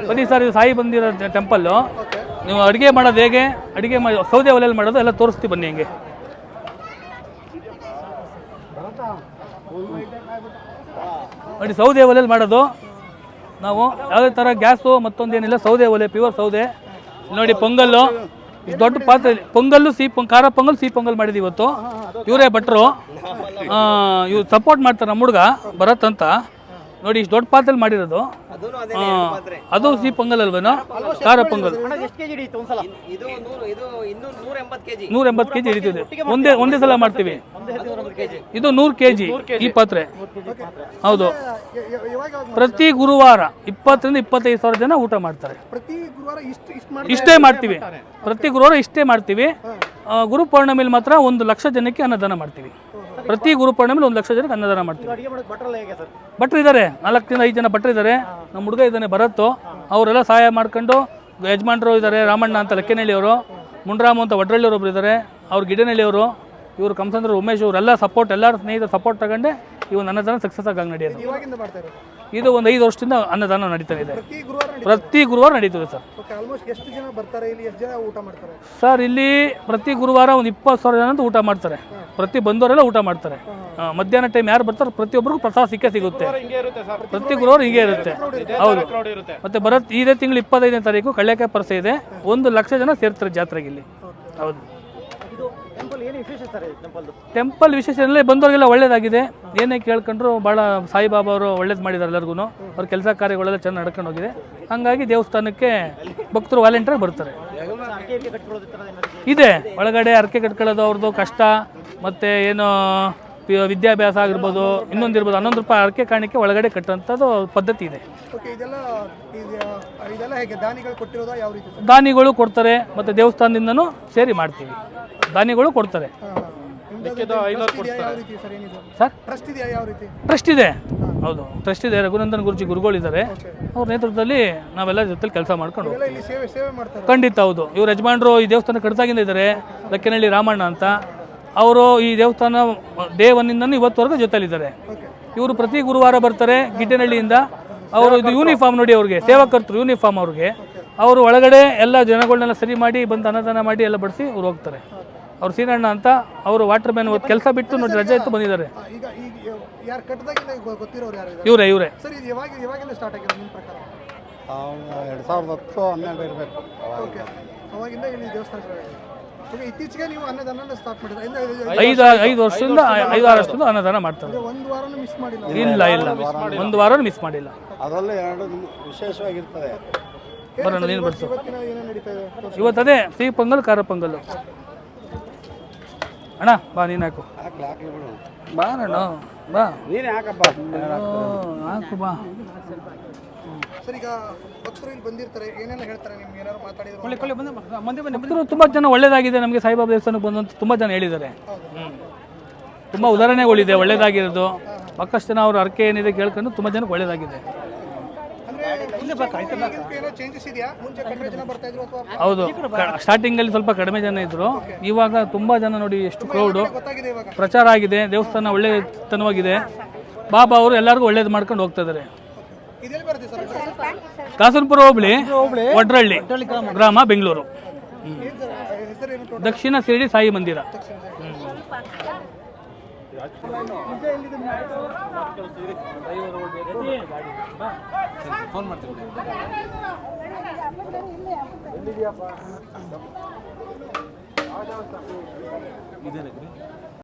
ಬನ್ನಿ ಸರ್, ಇದು ಸಾಯಿ ಬಂದಿರೋ ಟೆಂಪಲ್ಲು. ನೀವು ಅಡುಗೆ ಮಾಡೋದು ಹೇಗೆ, ಅಡುಗೆ ಮಾಡಿ ಸೌದೆ ಒಲೆಯಲ್ಲಿ ಮಾಡೋದು ಎಲ್ಲ ತೋರಿಸ್ತೀವಿ ಬನ್ನಿ. ಹಿಂಗೆ ನೋಡಿ, ಸೌದೆ ಒಲೆಯಲ್ಲಿ ಮಾಡೋದು ನಾವು. ಯಾವುದೇ ಥರ ಗ್ಯಾಸು ಮತ್ತೊಂದೇನಿಲ್ಲ, ಸೌದೆ ಒಲೆ, ಪ್ಯೂರ್ ಸೌದೆ. ನೋಡಿ ಪೊಂಗಲ್ಲು, ಇಷ್ಟು ದೊಡ್ಡ ಪಾತ್ರೆ ಪೊಂಗಲ್ಲು, ಖಾರ ಪೊಂಗಲ್, ಸಿಹಿ ಪೊಂಗಲ್ ಮಾಡಿದ್ದೀವಿ ಇವತ್ತು. ಇವರೇ ಭಟ್ರು, ಇವ್ರು ಸಪೋರ್ಟ್ ಮಾಡ್ತಾರೆ ನಮ್ಮ ಹುಡುಗ ಭರತ್ ಅಂತ. ನೋಡಿ ಇಷ್ಟು ದೊಡ್ಡ ಪಾತ್ರೆಯಲ್ಲಿ ಮಾಡಿರೋದು, ಅದು ಸಿಹಿ ಪೊಂಗಲ್ ಅಲ್ವೇನೋ, ಖಾರ ಪೊಂಗಲ್. 180 kg ಹಿಡಿತಿದೆ, ಒಂದೇ ಸಲ ಮಾಡ್ತೀವಿ. ಇದು 100 kg ಈ ಪಾತ್ರೆ. ಹೌದು, ಪ್ರತಿ ಗುರುವಾರ 20 ರಿಂದ 25 ಸಾವಿರ ಜನ ಊಟ ಮಾಡ್ತಾರೆ. ಇಷ್ಟೇ ಮಾಡ್ತೀವಿ, ಪ್ರತಿ ಗುರುವಾರ ಇಷ್ಟೇ ಮಾಡ್ತೀವಿ. ಗುರು ಪೌರ್ಣಮಿಲಿ ಮಾತ್ರ 1 ಲಕ್ಷ ಜನಕ್ಕೆ ಅನ್ನದಾನ ಮಾಡ್ತೀವಿ. ಪ್ರತಿ ಗುರು ಪೌರ್ಣಮಿಲಿ 1 ಲಕ್ಷ ಜನಕ್ಕೆ ಅನ್ನದಾನ ಮಾಡ್ತೀವಿ. ಭಟ್ರು ಇದ್ದಾರೆ, 4 ರಿಂದ 5 ಜನ ಭಟ್ರು ಇದ್ದಾರೆ. ನಮ್ಮ ಹುಡುಗ ಇದ್ದಾನೆ ಭರತ್, ಅವರೆಲ್ಲ ಸಹಾಯ ಮಾಡ್ಕೊಂಡು. ಯಜಮಾನ್ರು ಇದ್ದಾರೆ, ರಾಮಣ್ಣ ಅಂತ ಲೆಕ್ಕನಹಳ್ಳಿ ಅವರು, ಮುಂಡ್ರಾಮು ಅಂತ ವಡ್ರಳ್ಳಿಯವರು ಒಬ್ರು ಇದ್ದಾರೆ, ಅವ್ರು ಗಿಡನಹಳ್ಳಿ ಅವರು, ಇವರು ಕಂಸಂದ್ರ ಉಮೇಶ್, ಇವರೆಲ್ಲ ಸಪೋರ್ಟ್, ಎಲ್ಲರ ಸ್ನೇಹಿತರ ಸಪೋರ್ಟ್ ತಗೊಂಡೆ ಇವು ಅನ್ನದಾನ ಸಕ್ಸಸ್ ಆಗಿ ನಡೆಯೋದು. ಇದು ಒಂದು 5 ವರ್ಷದಿಂದ ಅನ್ನದಾನ ನಡೀತಾ ಇದೆ. ಪ್ರತಿ ಗುರುವಾರ ನಡೀತದೆ ಸರ್. ಸರ್ ಇಲ್ಲಿ ಪ್ರತಿ ಗುರುವಾರ ಒಂದು 20,000 ಜನ ಊಟ ಮಾಡ್ತಾರೆ. ಪ್ರತಿ ಬಂದವರೆಲ್ಲ ಊಟ ಮಾಡ್ತಾರೆ. ಮಧ್ಯಾಹ್ನ ಟೈಮ್ ಯಾರು ಬರ್ತಾರೆ ಪ್ರತಿಯೊಬ್ಬರಿಗೂ ಪ್ರಸಾದ ಸಿಗುತ್ತೆ. ಪ್ರತಿ ಗುರುವಾರ ಹೀಗೆ ಇರುತ್ತೆ. ಹೌದು, ಮತ್ತೆ ಭರತ್ ಇದೇ ತಿಂಗಳು 25ನೇ ತಾರೀಕು ಕಳ್ಳೆಕಾಯಿ ಪರಸೆ ಇದೆ. 1 ಲಕ್ಷ ಜನ ಸೇರ್ತಾರೆ ಜಾತ್ರೆಗೆ ಇಲ್ಲಿ. ಹೌದು, ಟೆಂಪಲ್ ವಿಶೇಷ ಎಲ್ಲ ಬಂದವರಿಗೆಲ್ಲ ಒಳ್ಳೇದಾಗಿದೆ. ಏನೇ ಕೇಳ್ಕೊಂಡ್ರು ಭಾಳ ಸಾಯಿಬಾಬಾ ಅವರು ಒಳ್ಳೇದು ಮಾಡಿದ್ದಾರೆ ಎಲ್ಲರಿಗೂ. ಅವ್ರ ಕೆಲಸ ಕಾರ್ಯಗಳೆಲ್ಲ ಚೆನ್ನಾಗಿ ನಡ್ಕೊಂಡು ಹೋಗಿದೆ. ಹಾಗಾಗಿ ದೇವಸ್ಥಾನಕ್ಕೆ ಭಕ್ತರು ವಾಲಂಟಿಯರ್ ಬರ್ತಾರೆ. ಇದೆ ಒಳಗಡೆ ಹರಕೆ ಕಟ್ಕೊಳ್ಳೋದು, ಅವ್ರದ್ದು ಕಷ್ಟ ಮತ್ತು ಏನೋ ವಿದ್ಯಾಭ್ಯಾಸ ಆಗಿರ್ಬೋದು, ಇನ್ನೊಂದಿರ್ಬೋದು, 11 ರೂಪಾಯಿ ಹರಕೆ ಕಾಣಿಕೆ ಒಳಗಡೆ ಕಟ್ಟುವಂಥದ್ದು ಪದ್ಧತಿ ಇದೆ. ದಾನಿಗಳು ಕೊಡ್ತಾರೆ, ಮತ್ತು ದೇವಸ್ಥಾನದಿಂದನೂ ಸೇರಿ ಮಾಡ್ತೀವಿ. ದಾನಿಗಳು ಕೊಡ್ತಾರೆ ಸರ್. ಟ್ರಸ್ಟ್ ಇದೆ, ಹೌದು ಟ್ರಸ್ಟ್ ಇದೆ. ರಘುನಂದನ್ ಗುರುಜಿ ಗುರುಗಳಿದ್ದಾರೆ, ಅವ್ರ ನೇತೃತ್ವದಲ್ಲಿ ನಾವೆಲ್ಲ ಜೊತೆಲಿ ಕೆಲಸ ಮಾಡ್ಕೊಂಡು ಖಂಡಿತ. ಹೌದು, ಇವ್ರ ಯಜಮಾನ್ರು ಈ ದೇವಸ್ಥಾನ ಕಟ್ಟಾಗಿಂದ ಇದ್ದಾರೆ, ಲೆಕ್ಕನಹಳ್ಳಿ ರಾಮಣ್ಣ ಅಂತ. ಅವರು ಈ ದೇವಸ್ಥಾನ ಡೇ 1 ಇವತ್ತುವರೆಗೂ ಜೊತೆಲಿದ್ದಾರೆ. ಇವರು ಪ್ರತಿ ಗುರುವಾರ ಬರ್ತಾರೆ ಗಿಡ್ಡನಹಳ್ಳಿಯಿಂದ. ಅವರು ಇದು ಯೂನಿಫಾರ್ಮ್ ನೋಡಿ, ಅವ್ರಿಗೆ ಸೇವಾಕರ್ತರು ಯೂನಿಫಾರ್ಮ್ ಅವ್ರಿಗೆ. ಅವರು ಒಳಗಡೆ ಎಲ್ಲ ಜನಗಳನ್ನೆಲ್ಲ ಸರಿ ಮಾಡಿ ಬಂದು ಅನ್ನದಾನ ಮಾಡಿ ಎಲ್ಲ ಬಡಿಸಿ ಅವ್ರು ಹೋಗ್ತಾರೆ. ಅವ್ರು ಸೀನಣ್ಣ ಅಂತ, ಅವರು ವಾಟರ್ ಮ್ಯಾನ್ ಕೆಲಸ ಬಿಟ್ಟು ನೋಡಿ ರಜೆ ಇತ್ತು ಬಂದಿದ್ದಾರೆ. ಇವರೇ 2010-12 ಇರಬೇಕು. ಇತ್ತೀಚೆಗೆ ನೀವು ಅನ್ನದಾನ ಸ್ಟಾರ್ಟ್ ಮಾಡಿದ್ರೆ 5 ವರ್ಷದಿಂದ 5-6 ವರ್ಷದಿಂದ ಅನ್ನದಾನ ಮಾಡ್ತಾರೆ. ಇಲ್ಲ 1 ವಾರ ಮಿಸ್ ಮಾಡಿಲ್ಲ. ಅದರಲ್ಲಿ 2 ವಿಶೇಷವಾಗಿರ್ತದೆ. ಬರೋಣ, ನೀನು ಬರ್ಸು. ಇವತ್ತು ಅದೇ ಸಿಹಿ ಪೊಂಗಲ್, ಖಾರ ಪೊಂಗಲ್. ಅಣ್ಣ ಬಾ, ನೀನು ಹಾಕು. ಬಾ ಅಣ್ಣ, ಬಾ ನೀನು ಹಾಕಪ್ಪ. ಹಾಕು ಬಾ. ಸರ್, ಈಗ ಭಕ್ತರು ಇಲ್ಲಿ ಬಂದಿರ್ತಾರೆ, ಏನೆಲ್ಲ ಹೇಳ್ತಾರೆ ನಿಮ್ಗೆ? ಏನಾದ್ರು ಮಾತಾಡಿದ್ರು? ಭಕ್ತರು ತುಂಬ ಜನ ಒಳ್ಳೇದಾಗಿದೆ ನಮಗೆ ಸಾಯಿಬಾಬಾ ದೇವಸ್ಥಾನಕ್ಕೆ ಬಂದಂತ ತುಂಬ ಜನ ಹೇಳಿದ್ದಾರೆ. ತುಂಬ ಉದಾಹರಣೆಗಳಿದೆ ಒಳ್ಳೇದಾಗಿರೋದು. ಸಾಕಷ್ಟು ಜನ ಅವ್ರ ಹರಕೆ ಏನಿದೆ ಕೇಳ್ಕೊಂಡು ತುಂಬ ಜನಕ್ಕೆ ಒಳ್ಳೇದಾಗಿದೆ. ಹೌದು, ಸ್ಟಾರ್ಟಿಂಗಲ್ಲಿ ಸ್ವಲ್ಪ ಕಡಿಮೆ ಜನ ಇದ್ರು, ಇವಾಗ ತುಂಬ ಜನ ನೋಡಿ ಎಷ್ಟು ಕ್ರೌಡು. ಪ್ರಚಾರ ಆಗಿದೆ, ದೇವಸ್ಥಾನ ಒಳ್ಳೆತನವಾಗಿದೆ. ಬಾಬಾ ಅವರು ಎಲ್ಲರಿಗೂ ಒಳ್ಳೇದು ಮಾಡ್ಕೊಂಡು ಹೋಗ್ತಾ ಇದ್ದಾರೆ. ಕಾಸನಪುರ ಹೋಬಳಿ, ವಡ್ರಳ್ಳಿ ಗ್ರಾಮ, ಬೆಂಗಳೂರು. ದಕ್ಷಿಣ ಶಿರಡಿ ಸಾಯಿ ಮಂದಿರ. ಫೋನ್ ಮಾಡ್ತೀನಿ.